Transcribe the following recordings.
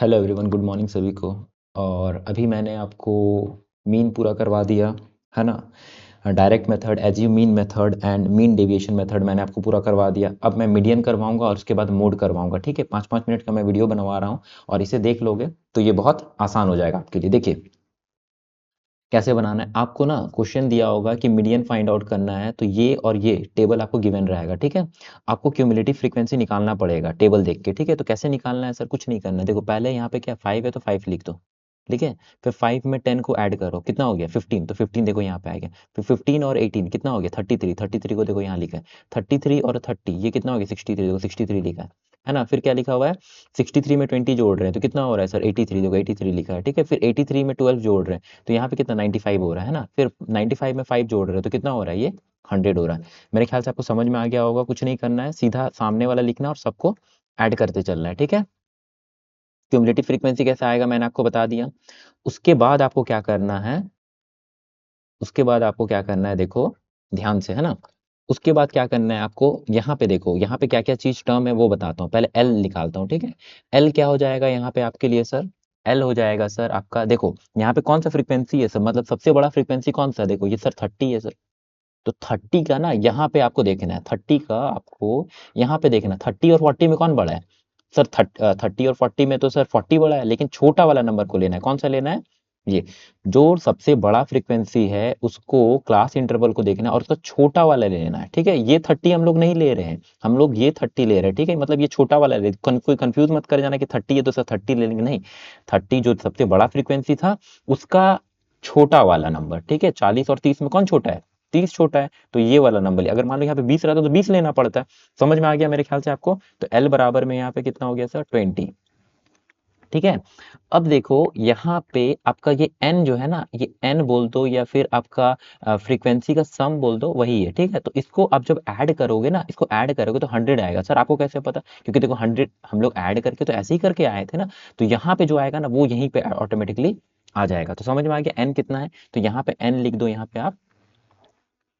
Hello everyone, good morning सभी को। और अभी मैंने आपको मीन पूरा करवा दिया है ना। Direct method, assume mean method and mean deviation method मैंने आपको पूरा करवा दिया। अब मैं मीडियन करवाऊंगा और उसके बाद मोड करवाऊंगा। ठीक है, 5-5 मिनट का मैं वीडियो बनवा रहा हूँ और इसे देख लोगे तो ये बहुत आसान हो जाएगा आपके लिए। देखिए कैसे बनाना है। आपको ना क्वेश्चन दिया होगा कि मीडियन फाइंड आउट करना है, तो ये और ये टेबल आपको गिवन रहेगा। ठीक है, आपको क्यूमुलेटिव फ्रीक्वेंसी निकालना पड़ेगा टेबल देख के। ठीक है, तो कैसे निकालना है सर? कुछ नहीं करना है। देखो पहले यहाँ पे क्या 5 है तो 5 लिख दो। ठीक है, फिर 5 में 10 को ऐड करो, कितना हो गया 15। तो 15 देखो यहाँ पे आ गया। फिर 15 और 18 कितना हो गया 33। 33 को देखो यहाँ लिखा है 33 और 30, ये कितना हो गया 63। देखो 63 लिखा है ना। फिर क्या लिखा हुआ है 63 में 20 जोड़ रहे हैं तो कितना हो रहा है सर 83। देखो 83 लिखा है। ठीक है, फिर 83 में 12 जोड़ रहे हैं तो यहाँ पे कितना 95 हो रहा है ना। फिर 95 में 5 जोड़ रहे हैं तो कितना हो रहा है ये 100 हो रहा है। मेरे ख्याल से आपको समझ में आ गया होगा। कुछ नहीं करना है, सीधा सामने वाला लिखना और सबको ऐड करते चलना है। ठीक है, क्यूमुलेटिव फ्रीक्वेंसी कैसे आएगा मैंने आपको बता दिया। उसके बाद आपको क्या करना है, उसके बाद आपको क्या करना है देखो ध्यान से, है ना। उसके बाद क्या करना है आपको, यहाँ पे देखो, यहाँ पे क्या क्या चीज टर्म है वो बताता हूँ। पहले एल निकालता हूँ। ठीक है, एल क्या हो जाएगा यहाँ पे आपके लिए सर? एल हो जाएगा सर आपका, देखो यहाँ पे कौन सा फ्रीक्वेंसी है सर, मतलब सबसे बड़ा फ्रीक्वेंसी कौन सा है? देखो ये सर 30 है सर। तो 30 का ना यहाँ पे आपको देखना है, 30 का आपको यहाँ पे देखना है। 30 और 40 में कौन बड़ा है सर? 30 और 40 में तो सर 40 बड़ा है, लेकिन छोटा वाला नंबर को लेना है। कौन सा लेना है? ये जो सबसे बड़ा फ्रीक्वेंसी है उसको क्लास इंटरवल को देखना है और उसका छोटा वाला ले लेना है। ठीक है, ये 30 हम लोग नहीं ले रहे हैं, हम लोग ये 30 ले रहे हैं। ठीक है, मतलब ये छोटा वाला ले, कोई कंफ्यूज मत कर जाना कि 30 है तो सर 30 ले लेंगे, नहीं। 30 जो सबसे बड़ा फ्रीक्वेंसी था उसका छोटा वाला नंबर। ठीक है, 40 और 30 में कौन छोटा है? 30 छोटा है, तो ये वाला नंबर ले। अगर मान लो यहाँ पे 20 रहता तो 20 लेना पड़ता है। समझ में आ गया मेरे ख्याल से आपको। तो एल बराबर में यहाँ पे कितना हो गया सर 20। ठीक है, अब देखो यहाँ पे आपका ये n जो है ना, ये n बोल दो या फिर आपका फ्रीक्वेंसी का सम बोल दो, वही है। ठीक है, तो इसको आप जब ऐड करोगे ना, इसको ऐड करोगे तो 100 आएगा। सर आपको कैसे पता? क्योंकि देखो 100 हम लोग ऐड करके तो ऐसे ही करके आए थे ना। तो यहाँ पे जो आएगा ना वो यहीं पे ऑटोमेटिकली आ जाएगा। तो समझ में आ गया n कितना है, तो यहाँ पे n लिख दो, यहाँ पे आप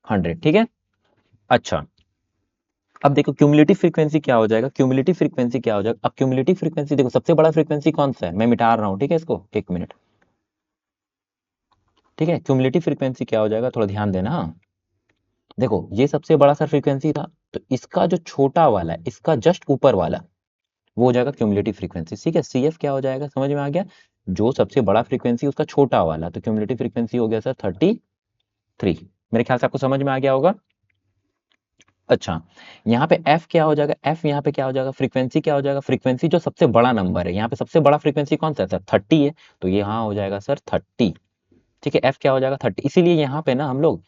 100। ठीक है, अच्छा अब देखो क्यूमुलेटिव फ्रीक्वेंसी क्या हो जाएगा, क्यूमुलेटिव फ्रीक्वेंसी क्या हो जाएगा। अब क्यूमुलेटिव फ्रीक्वेंसी देखो सबसे बड़ा फ्रीक्वेंसी कौन सा है, मैं मिटा रहा हूँ। ठीक है, इसको एक मिनट। ठीक है, क्यूमुलेटिव फ्रीक्वेंसी क्या हो जाएगा, थोड़ा ध्यान देना। हाँ, देखो ये सबसे बड़ा सा फ्रीक्वेंसी था, तो इसका जो छोटा वाला है, इसका जस्ट ऊपर वाला, वो हो जाएगा क्यूमुलेटिव फ्रीक्वेंसी। ठीक है, सी एफ क्या हो जाएगा, समझ में आ गया? जो सबसे बड़ा फ्रीक्वेंसी उसका छोटा वाला, तो क्यूमुलेटिव फ्रीक्वेंसी हो गया सर 33। मेरे ख्याल से आपको समझ में आ गया होगा। अच्छा, यहाँ पे एफ क्या हो जाएगा, एफ यहाँ पे क्या हो जाएगा, फ्रीक्वेंसी क्या हो जाएगा, फ्रीक्वेंसी जो सबसे बड़ा नंबर है। यहाँ पे सबसे बड़ा फ्रीक्वेंसी कौन सा है सर? 30 है, तो ये यहाँ हो जाएगा सर 30। ठीक है, एफ क्या हो जाएगा 30। इसीलिए यहाँ पे ना हम लोग,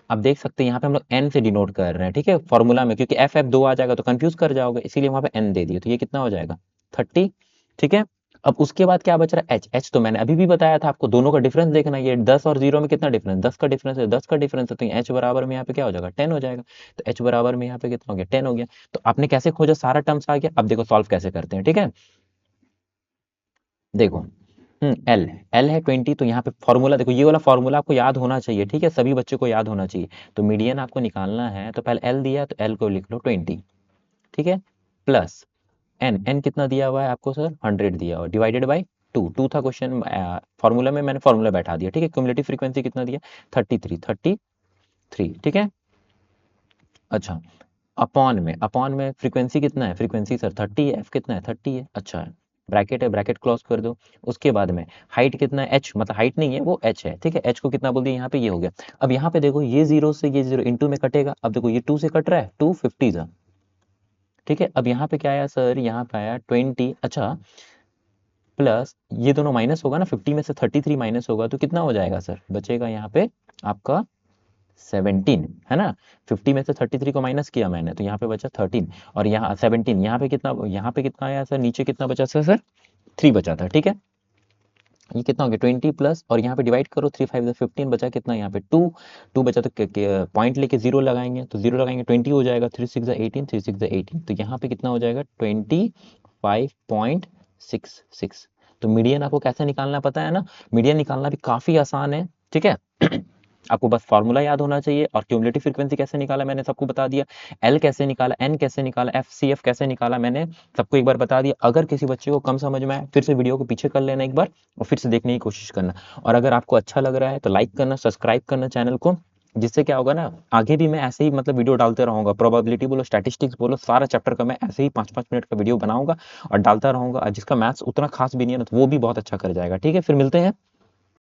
आप देख सकते हैं यहाँ पे हम लोग एन से डिनोट कर रहे हैं। ठीक है, फॉर्मूला में, क्योंकि एफ एफ दो आ जाएगा तो कंफ्यूज कर जाओगे, इसीलिए वहां पे एन दे दिए। तो ये कितना हो जाएगा 30। ठीक है, अब उसके बाद क्या बच रहा है एच। एच तो मैंने अभी भी बताया था आपको, दोनों का डिफरेंस देखना है। ये 10 और 0 में कितना डिफरेंस, 10 का डिफरेंस है, 10 का डिफरेंस है, तो एच बराबर में यहाँ पे क्या हो जाएगा 10 हो जाएगा। तो एच बराबर में यहाँ पे कितना हो गया 10 हो गया। तो आपने कैसे खोजा, सारा टर्म्स आ गया। अब देखो सॉल्व कैसे करते हैं। ठीक है, देखो एल, एल है 20, तो यहाँ पे फॉर्मूला देखो, ये वाला फॉर्मूला आपको याद होना चाहिए। ठीक है, सभी बच्चों को याद होना चाहिए। तो मीडियन आपको निकालना है, तो पहले एल दिया तो एल को लिख लो 20। ठीक है, प्लस एन, एन कितना दिया हुआ है आपको सर 100 दिया हुआ, डिवाइडेड बाई टू, टू था क्वेश्चन फॉर्मूला में, मैंने फॉर्मूला बैठा दिया। ठीक है, क्यूमुलेटिव फ्रीक्वेंसी कितना दिया 33। ठीक है, अच्छा अपॉन में फ्रीक्वेंसी कितना है, फ्रीक्वेंसी सर 30 है, एफ कितना है 30 है। अच्छा है, ब्रैकेट है, ब्रैकेट क्लोज कर दो। उसके बाद में हाइट कितना है, एच, मतलब हाइट नहीं है वो एच है। ठीक है, एच को कितना बोल दिया यहाँ पे, ये हो गया। अब यहाँ पे देखो ये जीरो से ये जीरो इंटू में कटेगा। अब देखो ये 2 से कट रहा है, 250 था। ठीक है, अब यहाँ पे क्या आया सर, यहाँ पे आया 20। अच्छा, प्लस ये दोनों माइनस होगा ना, 50 में से 33 माइनस होगा तो कितना हो जाएगा सर, बचेगा यहाँ पे आपका 17, है ना। 50 में से 33 को माइनस किया मैंने, तो यहाँ पे बचा 13। और यहाँ 17, यहाँ पे कितना आया सर, नीचे कितना बचा सर 3 बचा था। ठीक है, ये कितना हो गया 20 प्लस, और यहाँ पे डिवाइड करो, 3 5 15 बचा कितना यहाँ पे 2। 2 बचा तो पॉइंट लेके जीरो लगाएंगे, तो जीरो लगाएंगे 20 हो जाएगा, 3 6 18, 3 6 18, तो यहाँ पे कितना हो जाएगा 25.66। तो मीडियन आपको कैसे निकालना पता है ना, मीडियन निकालना भी काफी आसान है। ठीक है आपको बस फॉर्मूला याद होना चाहिए और क्यूमुलेटिव फ्रीक्वेंसी कैसे निकाला मैंने सबको बता दिया, एल कैसे निकाला, एन कैसे निकाला, एफ सी एफ कैसे निकाला मैंने सबको एक बार बता दिया। अगर किसी बच्चे को कम समझ में आए फिर से वीडियो को पीछे कर लेना एक बार और फिर से देखने की कोशिश करना। और अगर आपको अच्छा लग रहा है तो लाइक करना, सब्सक्राइब करना चैनल को, जिससे क्या होगा ना आगे भी मैं ऐसे ही मतलब वीडियो डालते रहूंगा, प्रोबेबिलिटी बोलो, स्टैटिस्टिक्स बोलो, सारा चैप्टर का मैं ऐसे ही 5-5 मिनट का वीडियो बनाऊंगा और डालता रहूंगा। और जिसका मैथ्स उतना खास भी नहीं है ना तो वो भी बहुत अच्छा कर जाएगा। ठीक है, फिर मिलते हैं।